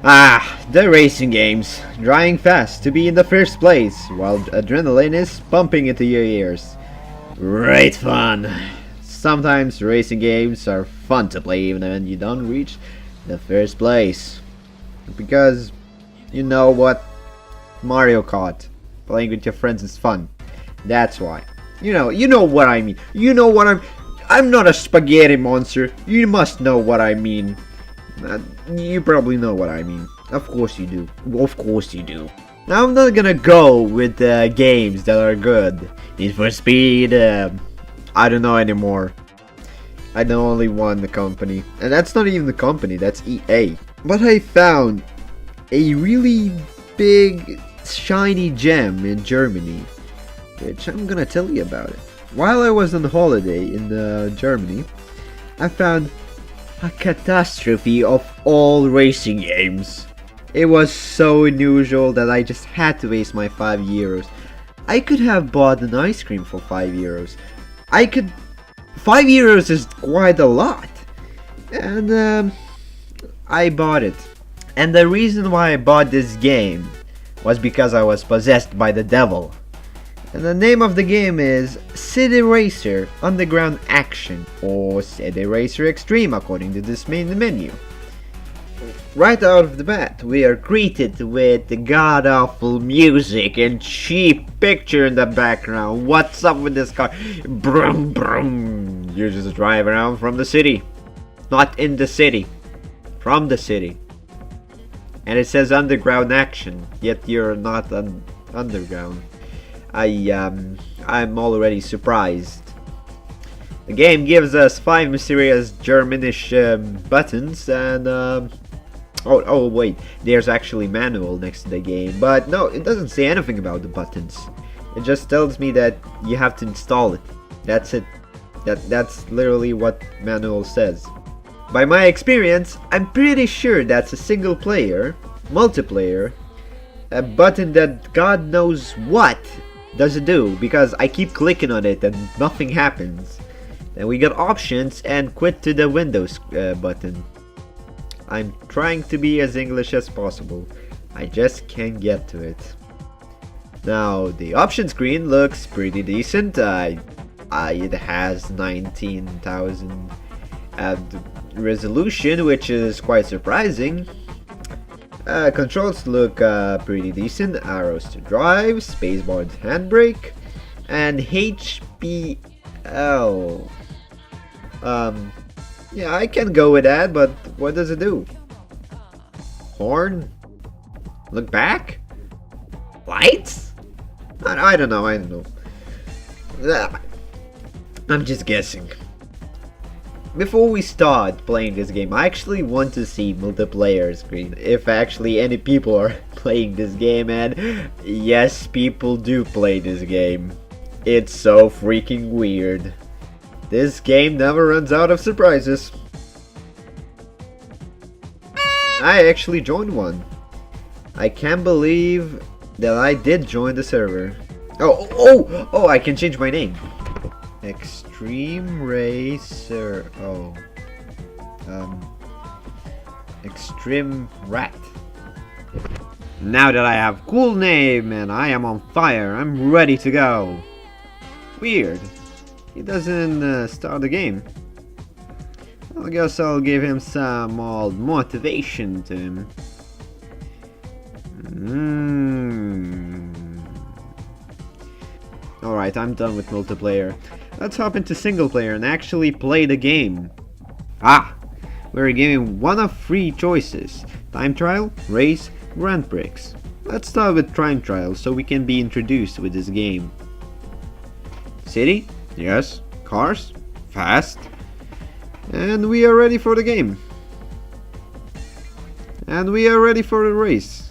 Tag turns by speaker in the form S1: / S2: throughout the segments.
S1: The racing games. Drying fast to be in the first place, while adrenaline is pumping into your ears. Great fun. Sometimes racing games are fun to play even when you don't reach the first place. Because, you know what? Mario Kart. Playing with your friends is fun. That's why. You know what I mean. You know what I'm not a spaghetti monster. You must know what I mean. You probably know what I mean. Of course you do. Of course you do. Now I'm not gonna go with games that are good. Need for Speed, I don't know anymore. I know only one company. And that's not even the company, that's EA. But I found a really big shiny gem in Germany, which I'm gonna tell you about it. While I was on holiday in Germany, I found a catastrophe of all racing games. It was so unusual that I just had to waste my €5. I could have bought an ice cream for €5. €5 is quite a lot. And I bought it. And the reason why I bought this game was because I was possessed by the devil. And the name of the game is City Racer Underground Action, or City Racer Extreme according to this main menu. Right out of the bat, we are greeted with the god-awful music and cheap picture in the background. What's up with this car? Brum brum. You just drive around from the city. Not in the city. From the city. And it says underground action, yet you're not underground. I'm already surprised. The game gives us 5 mysterious Germanish buttons and oh wait, there's actually manual next to the game, but no, it doesn't say anything about the buttons. It just tells me that you have to install it. That's it. That's literally what manual says. By my experience, I'm pretty sure that's a single player, multiplayer, a button that God knows what does it do, because I keep clicking on it and nothing happens. Then we got options and quit to the Windows button. I'm trying to be as English as possible. I just can't get to it. Now the option screen looks pretty decent. It has 19,000 resolution, which is quite surprising. Controls look pretty decent. Arrows to drive, spacebar to handbrake, and HPL. Yeah, I can go with that, but what does it do? Horn? Look back? Lights? I don't know. I'm just guessing. Before we start playing this game, I actually want to see multiplayer screen, if actually any people are playing this game, and yes, people do play this game. It's so freaking weird. This game never runs out of surprises. I actually joined one. I can't believe that I did join the server. Oh, I can change my name. Extreme Racer. Extreme Rat. Now that I have cool name and I am on fire, I'm ready to go. Weird. He doesn't start the game. I guess I'll give him some old motivation to him. Alright, I'm done with multiplayer. Let's hop into single player and actually play the game. We're given one of 3 choices. Time trial, race, Grand Prix. Let's start with time trial so we can be introduced with this game. City? Yes. Cars? Fast. And we are ready for the game. And we are ready for the race.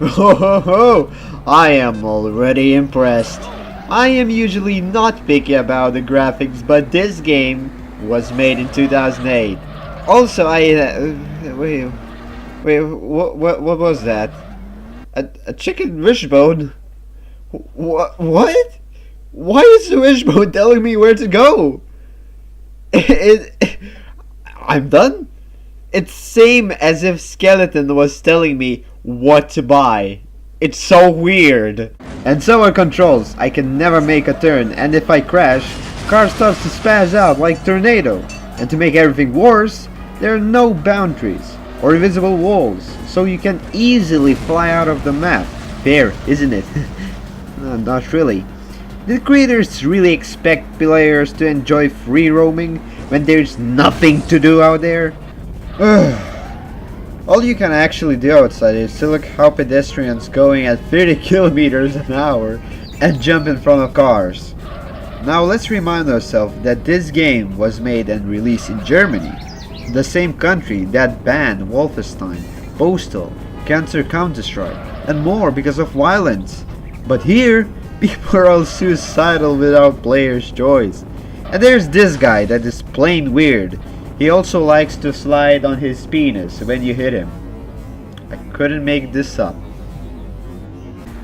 S1: Oh, I am already impressed. I am usually not picky about the graphics, but this game was made in 2008. Also, wait, what was that? A chicken wishbone? What? Why is the wishbone telling me where to go? I'm done? It's same as if Skeleton was telling me what to buy. It's so weird. And so are controls. I can never make a turn, and if I crash, car starts to spaz out like tornado. And to make everything worse, there are no boundaries or invisible walls, so you can easily fly out of the map. Fair, isn't it? No, not really. Did creators really expect players to enjoy free roaming when there's nothing to do out there? All you can actually do outside is to look how pedestrians going at 30 kilometers an hour and jump in front of cars. Now let's remind ourselves that this game was made and released in Germany, the same country that banned Wolfenstein, Postal, Counter-Strike, and more because of violence. But here, people are all suicidal without players' choice. And there's this guy that is plain weird. He also likes to slide on his penis when you hit him. I couldn't make this up.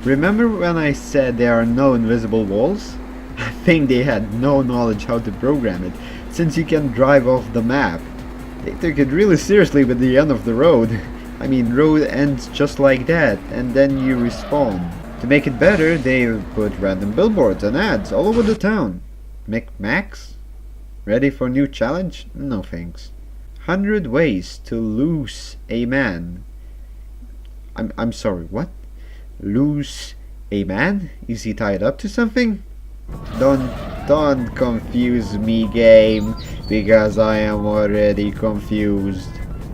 S1: Remember when I said there are no invisible walls? I think they had no knowledge how to program it, since you can drive off the map. They took it really seriously with the end of the road. I mean, road ends just like that, and then you respawn. To make it better, they put random billboards and ads all over the town. Max? Ready for new challenge? No thanks. 100 ways to lose a man. I'm sorry, what? Lose a man? Is he tied up to something? Don't confuse me, game, because I am already confused.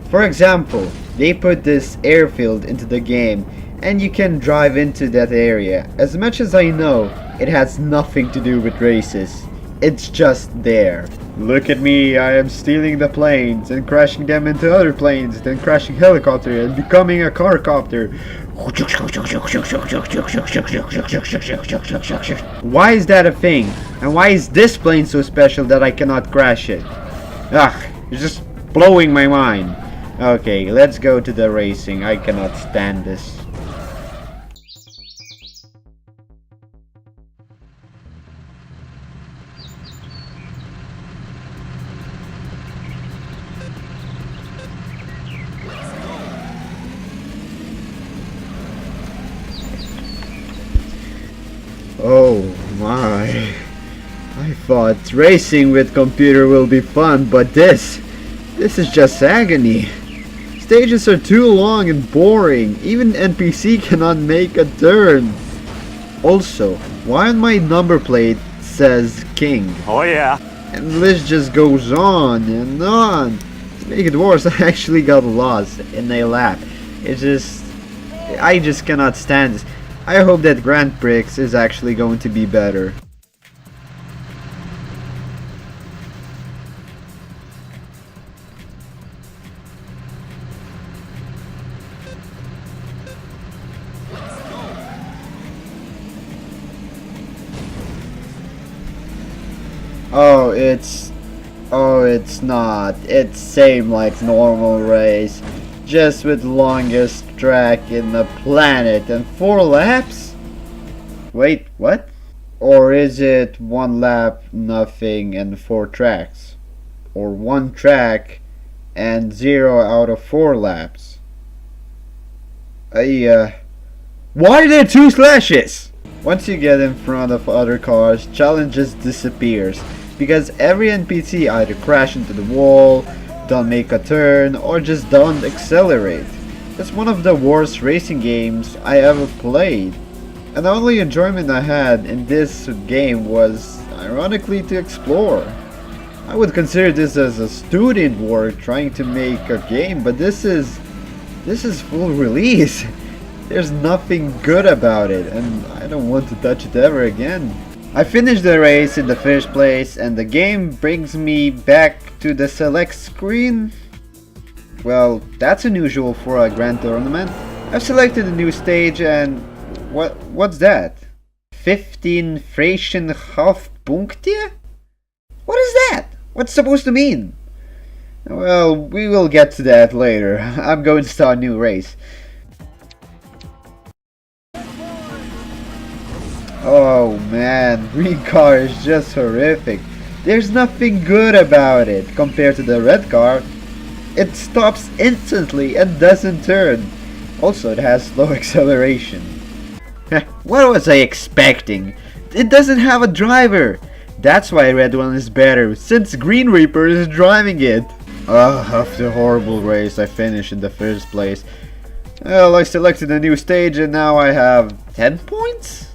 S1: For example, they put this airfield into the game and you can drive into that area. As much as I know, it has nothing to do with races. It's just there. Look at me, I am stealing the planes and crashing them into other planes, then crashing helicopter and becoming a carcopter. Why is that a thing? And why is this plane so special that I cannot crash it? Ugh, it's just blowing my mind. Okay, let's go to the racing. I cannot stand this. Oh my. I thought racing with computer will be fun, but this is just agony. Stages are too long and boring. Even NPC cannot make a turn. Also, why on my number plate says King?
S2: Oh yeah.
S1: And the list just goes on and on. To make it worse, I actually got lost in a lap. I just cannot stand this. I hope that Grand Prix is actually going to be better. It's not. It's same like normal race, just with longest track in the planet and 4 laps? Wait, what? Or is it 1 lap, nothing, and 4 tracks? Or 1 track and 0 out of 4 laps? Why are there 2 slashes? Once you get in front of other cars, challenges disappears, because every NPC either crash into the wall, don't make a turn, or just don't accelerate. It's one of the worst racing games I ever played. And the only enjoyment I had in this game was, ironically, to explore. I would consider this as a student work trying to make a game, but this is full release. There's nothing good about it, and I don't want to touch it ever again. I finished the race in the first place, and the game brings me back to the select screen. Well, that's unusual for a grand tournament. I've selected a new stage, and what's that? 15 Frischen Halfpunkte? What is that? What's it supposed to mean? Well, we will get to that later. I'm going to start a new race. Oh man, green car is just horrific. There's nothing good about it compared to the red car. It stops instantly and doesn't turn. Also, it has slow acceleration. What was I expecting? It doesn't have a driver. That's why red one is better, since Green Reaper is driving it. After a horrible race, I finished in the first place. Well, I selected a new stage and now I have 10 points?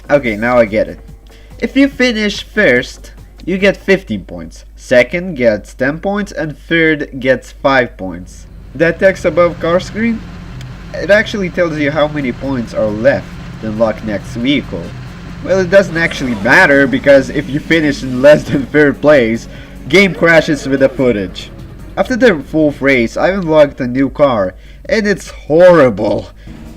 S1: Okay, now I get it. If you finish first, you get 15 points. Second gets 10 points and third gets 5 points. That text above car screen? It actually tells you how many points are left to unlock next vehicle. Well, it doesn't actually matter because if you finish in less than third place, game crashes with the footage. After the fourth race, I unlocked a new car, and it's horrible.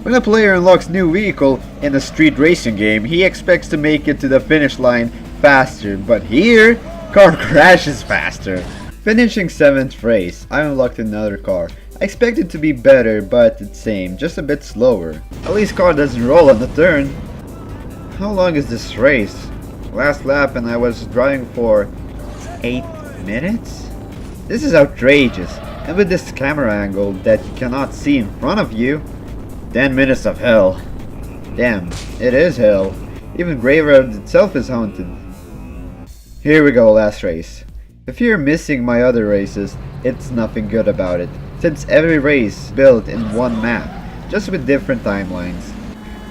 S1: When a player unlocks new vehicle in a street racing game, he expects to make it to the finish line faster, but here, car crashes faster. Finishing 7th race, I unlocked another car. I expect it to be better, but it's same, just a bit slower. At least car doesn't roll on the turn. How long is this race? Last lap and I was driving for 8 minutes? This is outrageous, and with this camera angle that you cannot see in front of you, 10 minutes of hell. Damn, it is hell. Even Graveyard itself is haunted. Here we go, last race. If you're missing my other races, it's nothing good about it, since every race built in one map, just with different timelines.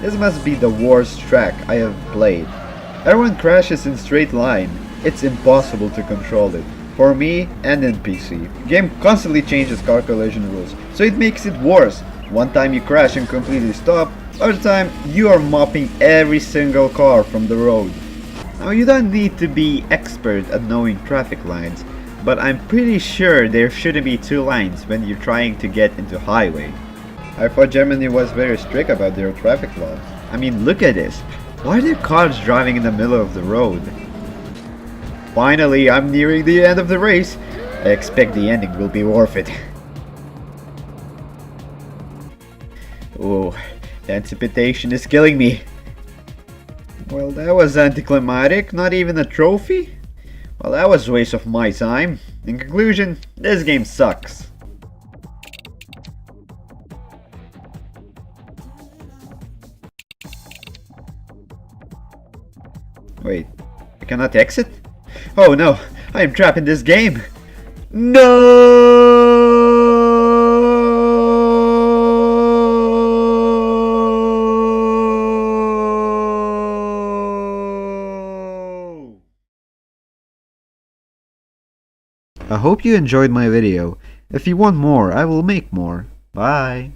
S1: This must be the worst track I have played. Everyone crashes in straight line. It's impossible to control it. For me and in PC. Game constantly changes car collision rules, so it makes it worse. One time you crash and completely stop, other time you are mopping every single car from the road. Now you don't need to be expert at knowing traffic lines, but I'm pretty sure there shouldn't be 2 lines when you're trying to get into highway. I thought Germany was very strict about their traffic laws. I mean, look at this. Why are there cars driving in the middle of the road? Finally, I'm nearing the end of the race. I expect the ending will be worth it. Oh, the anticipation is killing me. Well, that was anticlimactic. Not even a trophy? Well, that was a waste of my time. In conclusion, this game sucks. Wait, I cannot exit? Oh no, I am trapped in this game! No! I hope you enjoyed my video. If you want more, I will make more. Bye!